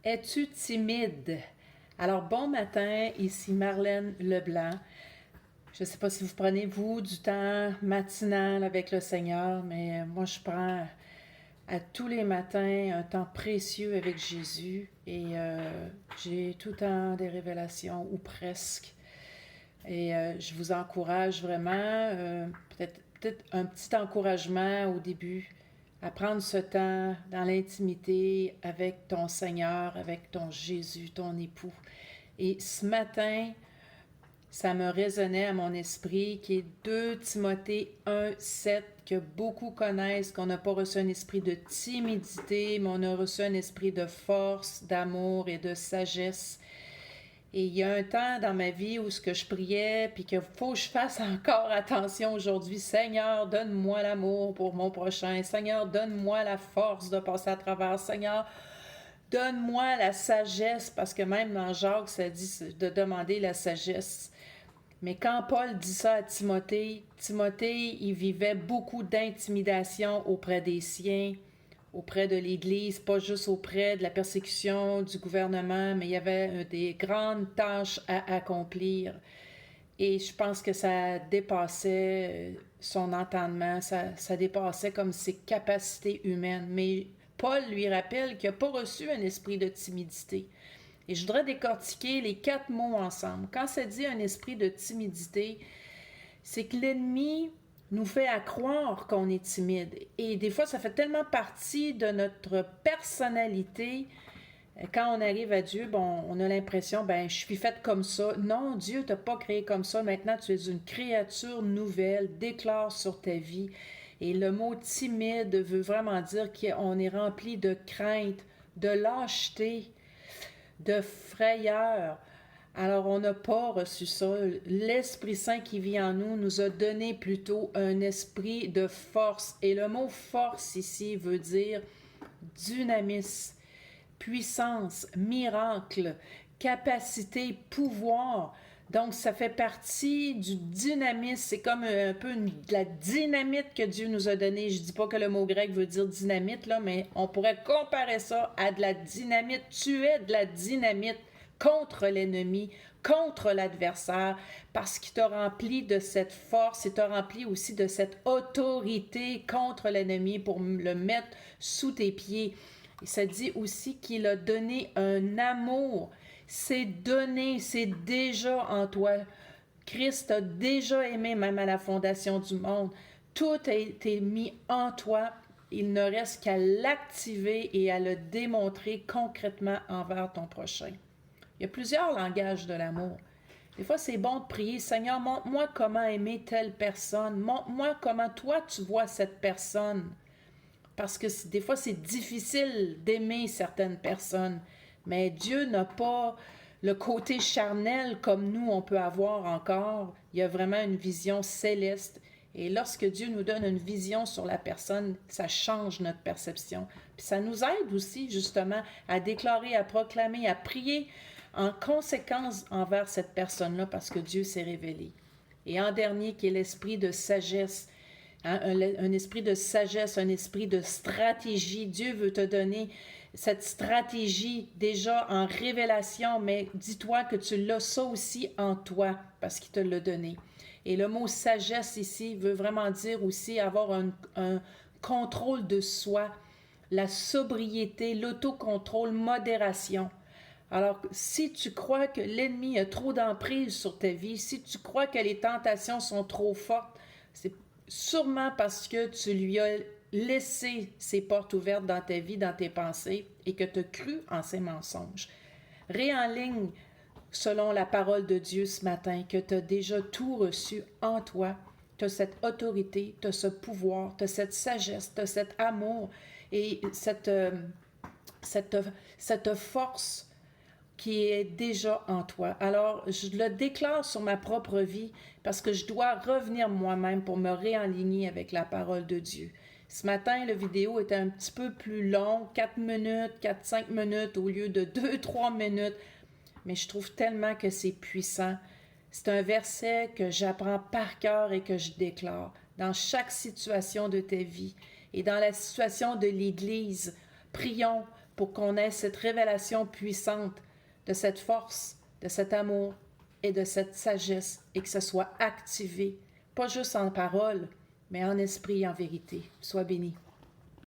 Es-tu timide? Alors, bon matin, ici Marlène Leblanc. Je ne sais pas si vous prenez, vous, du temps matinal avec le Seigneur, mais moi, je prends à tous les matins un temps précieux avec Jésus et j'ai tout le temps des révélations, ou presque. Et je vous encourage vraiment, peut-être un petit encouragement au début, à prendre ce temps dans l'intimité avec ton Seigneur, avec ton Jésus, ton époux. Et ce matin, ça me résonnait à mon esprit, qui est 2 Timothée 1:7, que beaucoup connaissent, qu'on n'a pas reçu un esprit de timidité, mais on a reçu un esprit de force, d'amour et de sagesse. Et il y a un temps dans ma vie où ce que je priais, puis qu'il faut que je fasse encore attention aujourd'hui. Seigneur, donne-moi l'amour pour mon prochain. Seigneur, donne-moi la force de passer à travers. Seigneur, donne-moi la sagesse, parce que même dans Jacques, ça dit de demander la sagesse. Mais quand Paul dit ça à Timothée, il vivait beaucoup d'intimidation auprès des siens, auprès de l'Église, pas juste auprès de la persécution du gouvernement, mais il y avait des grandes tâches à accomplir. Et je pense que ça dépassait son entendement, ça dépassait comme ses capacités humaines. Mais Paul lui rappelle qu'il n'a pas reçu un esprit de timidité. Et je voudrais décortiquer les 4 mots ensemble. Quand ça dit un esprit de timidité, c'est que l'ennemi nous fait à croire qu'on est timide. Et des fois, ça fait tellement partie de notre personnalité. Quand on arrive à Dieu, bon, on a l'impression, je suis faite comme ça. Non, Dieu t'a pas créé comme ça. Maintenant, tu es une créature nouvelle. Déclare sur ta vie. Et le mot timide veut vraiment dire qu'on est rempli de crainte, de lâcheté, de frayeur. Alors, on n'a pas reçu ça. L'Esprit Saint qui vit en nous a donné plutôt un esprit de force. Et le mot force ici veut dire dynamisme, puissance, miracle, capacité, pouvoir. Donc, ça fait partie du dynamisme. C'est comme un peu de la dynamite que Dieu nous a donnée. Je dis pas que le mot grec veut dire dynamite, là, mais on pourrait comparer ça à de la dynamite. Tu es de la dynamite contre l'ennemi, contre l'adversaire, parce qu'il t'a rempli de cette force, il t'a rempli aussi de cette autorité contre l'ennemi pour le mettre sous tes pieds. Et ça dit aussi qu'il a donné un amour. C'est donné, c'est déjà en toi. Christ a déjà aimé même à la fondation du monde. Tout a été mis en toi. Il ne reste qu'à l'activer et à le démontrer concrètement envers ton prochain. Il y a plusieurs langages de l'amour. Des fois, c'est bon de prier, Seigneur, montre-moi comment aimer telle personne. Montre-moi comment toi, tu vois cette personne. Parce que des fois, c'est difficile d'aimer certaines personnes. Mais Dieu n'a pas le côté charnel comme nous, on peut avoir encore. Il y a vraiment une vision céleste. Et lorsque Dieu nous donne une vision sur la personne, ça change notre perception. Puis ça nous aide aussi, justement, à déclarer, à proclamer, à prier en conséquence envers cette personne-là parce que Dieu s'est révélé. Et en dernier, qui est l'esprit de sagesse. Hein, un esprit de sagesse, un esprit de stratégie. Dieu veut te donner cette stratégie déjà en révélation, mais dis-toi que tu l'as ça aussi en toi parce qu'il te l'a donné. Et le mot sagesse ici veut vraiment dire aussi avoir un contrôle de soi, la sobriété, l'autocontrôle, modération. Alors, si tu crois que l'ennemi a trop d'emprise sur ta vie, si tu crois que les tentations sont trop fortes, c'est sûrement parce que tu lui as laissé ses portes ouvertes dans ta vie, dans tes pensées, et que tu as cru en ses mensonges. Réenligne selon la parole de Dieu ce matin, que tu as déjà tout reçu en toi. Tu as cette autorité, tu as ce pouvoir, tu as cette sagesse, tu as cet amour et cette force qui est déjà en toi. Alors, je le déclare sur ma propre vie parce que je dois revenir moi-même pour me réaligner avec la parole de Dieu. Ce matin, la vidéo était un petit peu plus longue, 4 minutes, 4-5 minutes au lieu de 2-3 minutes, mais je trouve tellement que c'est puissant. C'est un verset que j'apprends par cœur et que je déclare dans chaque situation de ta vie et dans la situation de l'Église. Prions pour qu'on ait cette révélation puissante de cette force, de cet amour et de cette sagesse et que ce soit activé, pas juste en parole, mais en esprit et en vérité. Sois béni.